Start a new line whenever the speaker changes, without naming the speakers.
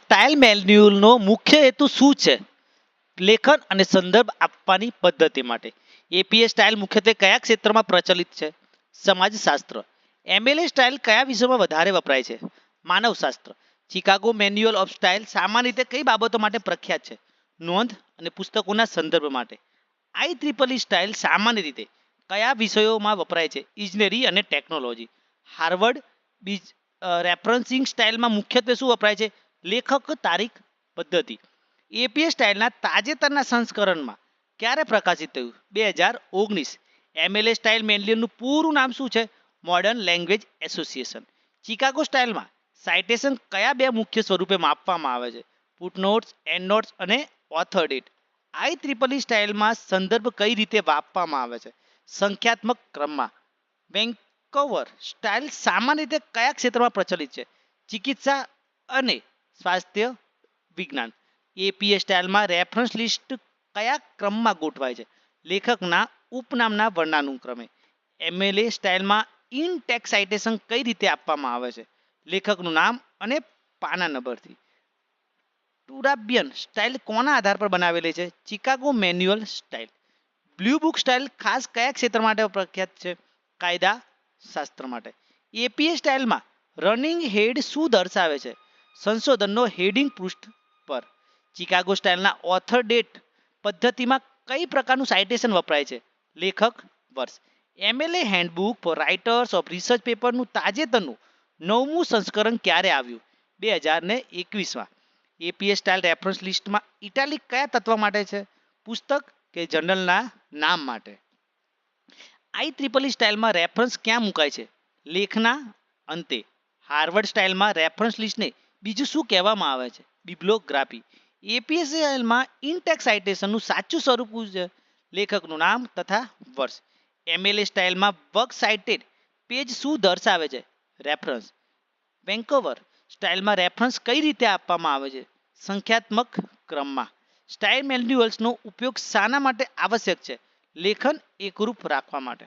Style મેન્યુઅલનો મુખ્ય હેતુ શું છે? લેખન અને સંદર્ભ આપવાની પદ્ધતિ માટે. એપીએ સ્ટાઇલ મુખ્યત્વે કયા ક્ષેત્રમાં પ્રચલિત છે? સમાજશાસ્ત્ર. એમએલએ સ્ટાઇલ કયા વિષયમાં વધારે વપરાય છે? માનવશાસ્ત્ર. ચિકાગો મેન્યુઅલ ઓફ સ્ટાઇલ સામાન્ય રીતે કઈ બાબતો માટે પ્રખ્યાત છે? નોંધ અને પુસ્તકોના સંદર્ભ માટે. આઈ સ્ટાઇલ સામાન્ય રીતે કયા વિષયોમાં વપરાય છે? ઇજનેરી અને ટેકનોલોજી. હાર્વર્ડ રેફરન્સિંગ સ્ટાઇલમાં મુખ્યત્વે શું વપરાય છે? લેખક તારીખ પદ્ધતિ. એપીએ સ્ટાઇલના તાજેતરના સંસ્કરણમાં ક્યારે પ્રકાશિત થયું? 2019. એમએલએ સ્ટાઇલ મેન્યુઅલનું પૂરું નામ શું છે? Modern Language Association. ચિકાગો સ્ટાઇલમાં સાઇટેશન કયા બે મુખ્ય સ્વરૂપે માપવામાં આવે છે? ફૂટનોટ્સ, એન્ડનોટ્સ અને ઓથર ડેટ. આઈ સ્ટાઇલમાં સંદર્ભ કઈ રીતે માપવામાં આવે છે? સંખ્યાત્મક ક્રમમાં. વેન્કોવર સ્ટાઇલ સામાન્ય રીતે કયા ક્ષેત્રમાં પ્રચલિત છે? ચિકિત્સા અને સ્વાસ્થ્ય વિજ્ઞાન. એપીએ સ્ટાઇલમાં રેફરન્સ લિસ્ટ કયા ક્રમમાં ગોઠવાય છે? લેખકના ઉપનામના વર્ણાનુક્રમે. એમએલએ સ્ટાઇલમાં ઇન ટેક્સ્ટ સાઇટેશન કઈ રીતે આપવામાં આવે છે? લેખકનું નામ અને પાના નંબરથી. ટુરાબિયન સ્ટાઇલ કોના આધાર પર બનાવેલી છે? Chicago Manual Style. Blue Book Style ખાસ કયા ક્ષેત્ર માટે પ્રખ્યાત છે? કાયદા શાસ્ત્ર માટે. એપીએ સ્ટાઇલમાં રનિંગ હેડ શું દર્શાવે છે? સંશોધનનો હેડિંગ પૃષ્ઠ પર. ચિકાગો સ્ટાઇલના ઓથર ડેટ પદ્ધતિમાં કઈ પ્રકારનું સાઇટેશન વપરાય છે? લેખક, વર્ષ. MLA Handbook for Writers of Research પેપરનું તાજેતરનું 9મું સંસ્કરણ ક્યારે આવ્યું? 2021માં. એપીએ સ્ટાઇલ રેફરન્સ લિસ્ટમાં ઇટાલિક કયા તત્વ માટે છે? પુસ્તક કે જર્નલના નામ માટે. આઈ સ્ટાઇલમાં રેફરન્સ ક્યાં મુકાય છે? લેખના અંતે. હાર્વર્ડ સ્ટાઇલમાં રેફરન્સ લિસ્ટને બીજું શું કહેવામાં આવે છે? બિબ્લોગ્રાફી. એપીએ સ્ટાઇલમાં ઇનટેક્સ સાઇટેશનનું સાચું સ્વરૂપ છે? લેખકનું નામ તથા વર્ષ. એમએલએ સ્ટાઇલમાં વર્ક સાઇટેડ પેજ શું દર્શાવે છે? રેફરન્સ. વેન્કોવર સ્ટાઇલમાં રેફરન્સ કઈ રીતે આપવામાં આવે છે? સંખ્યાત્મક ક્રમમાં. સ્ટાઇલ મેન્યુઅલ્સનો ઉપયોગ શાના માટે આવશ્યક છે? લેખન એકરૂપ રાખવા માટે.